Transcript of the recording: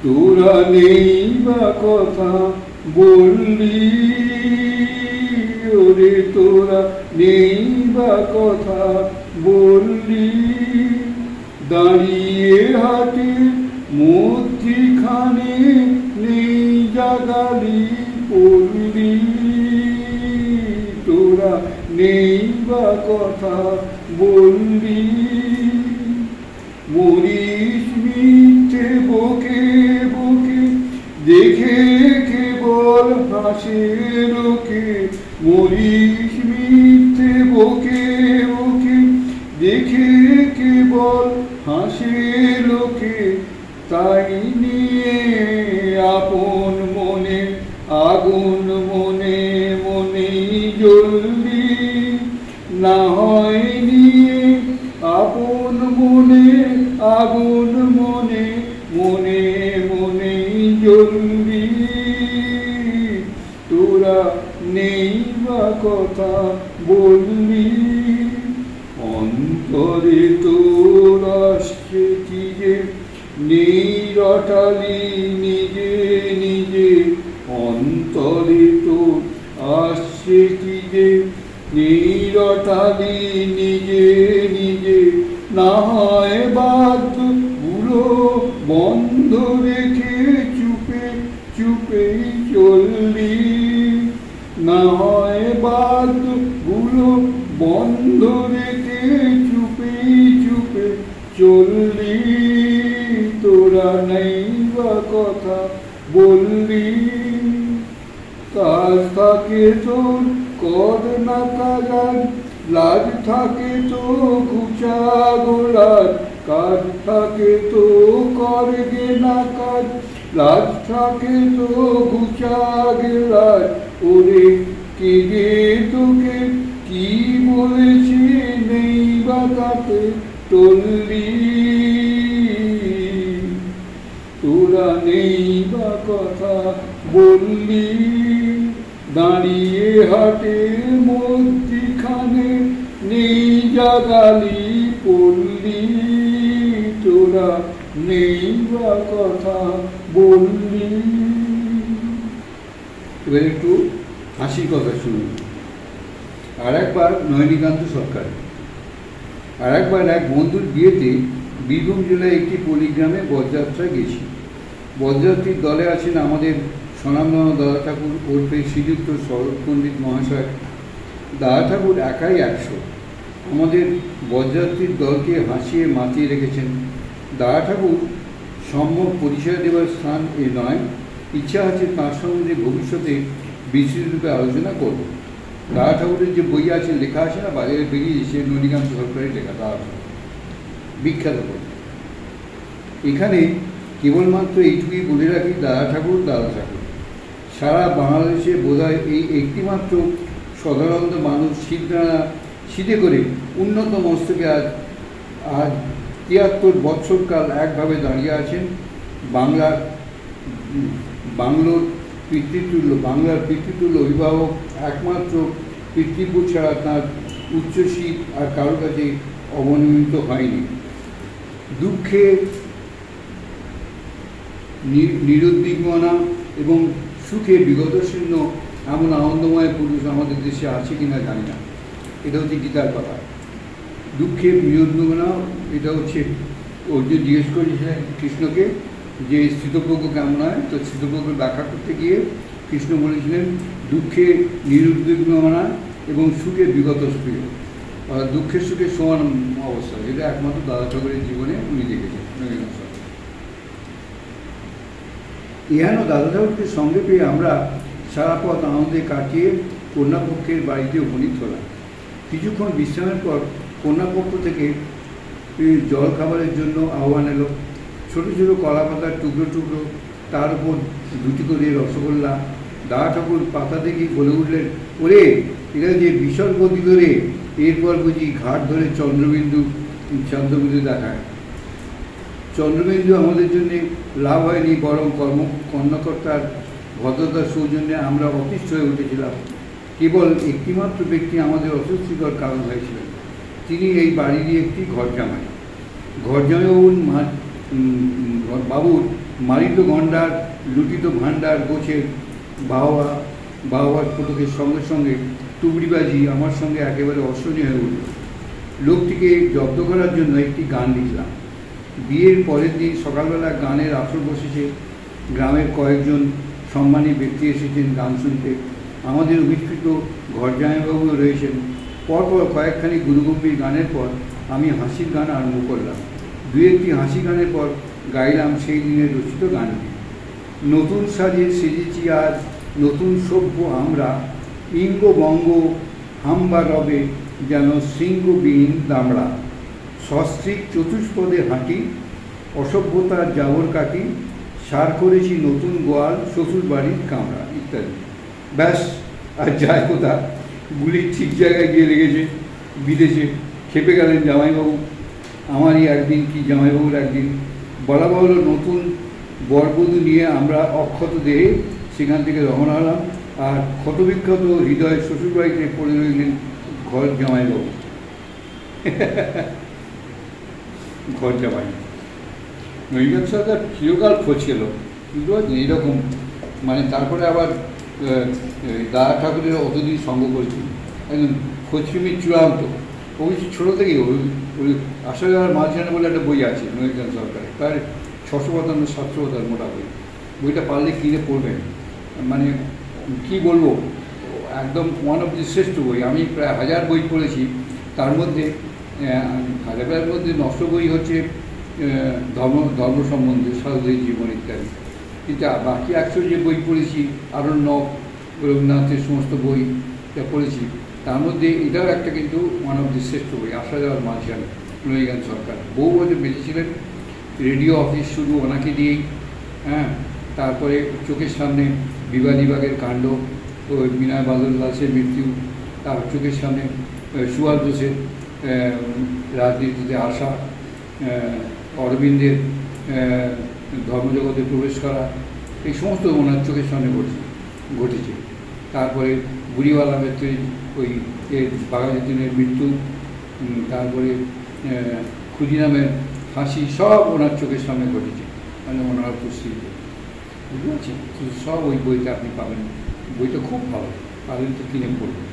তোরা নেই বা কথা বললি, ওরে তোরা নেই বা কথা বললি, দাঁড়িয়ে হাটে মধ্যিখানে নেই জাগালি পড়লি, তোরা নেই বা কথা বললি। মরিস মিথ্যে বকে বকে, দেখে কেবল হাসে লোকে, মরিস মিথ্যে বকে বকে, দেখে কেবল হাসে লোকে, তাই নিয়ে আপন মনে আগুন মনে মনেই জ্বললি, না হয় নিয়ে আপন মনে আগুন মনে মনে মনেই জ্বললি, তোরা নেই বা কথা বললি। অন্তরে তোর আসছে কি যে নেই রটালি নিজে নিজে, অন্তরে তোর আসছে কি যে নেই রটালি নিজে নিজে, না হয় বাদ গুলো বন্ধ রেখে চুপে চুপেই চললি, না হয় বাদ গুলো বন্ধ রেখে চুপেই চুপে চললি, তোরা নেই বা কথা বললি। কাজ থাকে তোর কর না কাজ, লাজ থাকে তো ঘুচা গোলার, কাজ থাকে তো করগে না কাজ, লাজ থাকে তো ঘুচা গেলার, ওরে কে গে তোকে কি বলেছে নেই বা তাতে টললি, তোরা নেই বা কথা বললি, দাঁড়িয়ে হাটে মধ্যিখানে নেই জাগালি পড়লি, তোরা নেই বা কথা বললি। এবার একটু হাসির কথা শুনুন। আর একবার নয়নীকান্ত সরকার, আর একবার এক বন্ধুর বিয়েতে বীরভূম জেলায় একটি পল্লীগ্রামে বরযাত্রা গেছি। বরযাত্রীর দলে আছেন আমাদের স্বনামধন্য দাদা ঠাকুর ওরফে শ্রীযুক্ত শরৎ পণ্ডিত মহাশয়। দাদা ঠাকুর একাই 100, আমাদের বরযাত্রীর দলকে হাসিয়ে মাতিয়ে রেখেছেন। দাদা ঠাকুর সম্যক পরিচয় দেওয়ার স্থান এ নয়, ইচ্ছা আছে তাঁর সম্বন্ধে ভবিষ্যতে বিস্তৃতরূপে আলোচনা করব। দাদা ঠাকুরের যে বই আছে, লেখা আছে না, বাজারে বেরিয়েছে, নয়নীকান্ত সরকারের লেখা, দাদা ঠাকুর বিখ্যাত বই। এখানে কেবলমাত্র এইটুকুই বলে রাখি, দাদা ঠাকুর দাদা ঠাকুর। সারা বাংলাদেশে বোধহয় এই একটিমাত্র সাধারণত মানুষ শীতে করে উন্নত মস্তকে আজ 73 বৎসরকাল একভাবে দাঁড়িয়ে আছেন। বাংলার পিতৃতুল্য অভিভাবক, একমাত্র পিতৃব্য ছাড়া তাঁর উচ্চশীত আর কারো কাছে অবনমিত হয়নি। দুঃখে নিরুদ্বিগ্নতা এবং সুখে বিগতশীর্ণ এমন আনন্দময় পুরুষ আমাদের দেশে আছে কিনা জানি না। এটা হচ্ছে গীতার কথা। দুঃখে নিরুদ্বিগ্নতা, এটা হচ্ছে অর্জুন জিজ্ঞেস করেছিলেন কৃষ্ণকে যে স্থিতপ্রজ্ঞ কেমন হয়, তো স্থিতপ্রজ্ঞ ব্যাখ্যা করতে গিয়ে কৃষ্ণ বলেছিলেন দুঃখে নিরুদ্বিগ্নতা এবং সুখে বিগতস্প্রিয়, দুঃখের সুখের সমান অবস্থা। এটা একমাত্র দাদা ঠাকুরের জীবনে উনি দেখেছেন। এহেন দাদা ঠাকুরকে সঙ্গে পেয়ে আমরা সারা পথ আনন্দে কাটিয়ে কন্যাপক্ষের বাড়িতে উপনীত হলাম। কিছুক্ষণ বিশ্রামের পর কন্যাপক্ষ থেকে জল খাবারের জন্য আহ্বান এলো। ছোটো ছোটো কলা পাতার টুকরো টুকরো, তার উপর 2টি করে রসগোল্লা। দাদা ঠাকুর পাতা দেখেই বলে উঠলেন, ওরে এরা যে বিসর্গ দিল রে, এরপর বুঝি ঘাট ধরে চন্দ্রবিন্দু দেখায়। চন্দ্রবিন্দু আমাদের জন্যে লাভ হয়নি, বরং কর্মকর্তার ভদ্রতার সৌজন্যে আমরা অতিষ্ঠ হয়ে উঠেছিলাম। কেবল একটিমাত্র ব্যক্তি আমাদের অস্বস্তিকর কারণ হয়েছিলেন, তিনি এই বাড়িরই একটি ঘরজামাই। ঘরজামাইবাবুর মারিত গন্ডার লুটিত ভাণ্ডার গোছের বাহবার ফটকের সঙ্গে সঙ্গে টুবড়িবাজি আমার সঙ্গে একেবারে অসহনীয় হয়ে উঠল। লোকটিকে জব্দ করার জন্য একটি গান লিখলাম। বিয়ের পরের দিন সকালবেলা গানের আসর বসেছে। গ্রামের কয়েকজন সম্মানী ব্যক্তি এসেছেন গান শুনতে। আমাদের অভিষ্কৃত ঘর জামাইবাবুও রয়েছেন। পরপর কয়েকখানি গুরুগম্ভীর গানের পর আমি হাসির গান আরম্ভ করলাম। দু একটি হাসি গানের পর গাইলাম সেই দিনের রচিত গানটি। নতুন সাজে সেজেছি আজ নতুন সভ্য আমরা, ইঙ্গ বঙ্গ হাম্বা রবে যেন শৃঙ্গবিহীন দামড়া, সস্ত্রীক চতুষ্পদে হাঁটি অসভ্যতার জাবর কাটি, সার করেছি নতুন গোয়াল শ্বশুর বাড়ির কামড়া ইত্যাদি। ব্যাস, আর যায় কোথা, গুলির ঠিক জায়গায় গিয়ে লেগেছে। বিদেশে খেপে গেলেন জামাইবাবু। আমারই একদিন কি জামাইবাবুর একদিন। বলা বাহুল্য নতুন বরবধূ নিয়ে আমরা অক্ষত দেহে সেখান থেকে রওনা হলাম। আর ক্ষতবিক্ষত হৃদয়ের শ্বশুরবাড়িতে পড়ে রইলেন ঘর জামাইবাবু। ঘর জামাই নৈরাজ্য সরকার চিরকাল খোঁজ গেল, বুঝতে পারছেন এইরকম। মানে তারপরে আবার দাদা ঠাকুরের অতদিন সঙ্গ করেছিল, একদম খোঁজপ্রেমীর চূড়ান্ত। অবশ্যই ছোটো থেকেই ওই আসা যাওয়ার মাঝখানে বলে একটা বই আছে নৈরাজ্য সরকারের, প্রায় 652-700 মোটা বই। বইটা পারলে কিনে পড়বেন। মানে কি বলবো, একদম ওয়ান অফ দি শ্রেষ্ঠ বই। আমি প্রায় 1000 বই পড়েছি, তার মধ্যে 1000-এর মধ্যে 900 বই হচ্ছে ধর্ম সম্বন্ধে, সাধুদের জীবন ইত্যাদি। কিন্তু বাকি 100 যে বই পড়েছি, আরণ্যক, রবীন্দ্রনাথের সমস্ত বই যা পড়েছি, তার মধ্যে এটাও একটা কিন্তু ওয়ান অফ দি শ্রেষ্ঠ বই। আসা যাওয়ার মাঝখানে নৈরাজ্য সরকার বহু বছর বেঁচেছিলেন। রেডিও অফিস শুরু ওনাকে দিয়েই। হ্যাঁ, তারপরে চোখের সামনে বিবাদীবাগের কাণ্ড, ওই বিনয় বাদল দাসের মৃত্যু, তার চোখের সামনে সুভাষ বোসের রাজনীতিতে আসা, অরবিন্দের ধর্মজগতে প্রবেশ করা, এই সমস্ত ওনার চোখের সামনে ঘটেছে। তারপরে বুড়িওয়ালা ক্ষেত্রে ওই বাঘাযতীনের মৃত্যু, তারপরে ক্ষুদিরামের ফাঁসি, সব ওনার চোখের সামনে ঘটেছে, মানে ওনার উপস্থিতিতে, বুঝতে পারছেন। সব ওই বইতে আপনি পাবেন। বইটা খুব ভালো, পাবেন তো কিনে পড়বেন।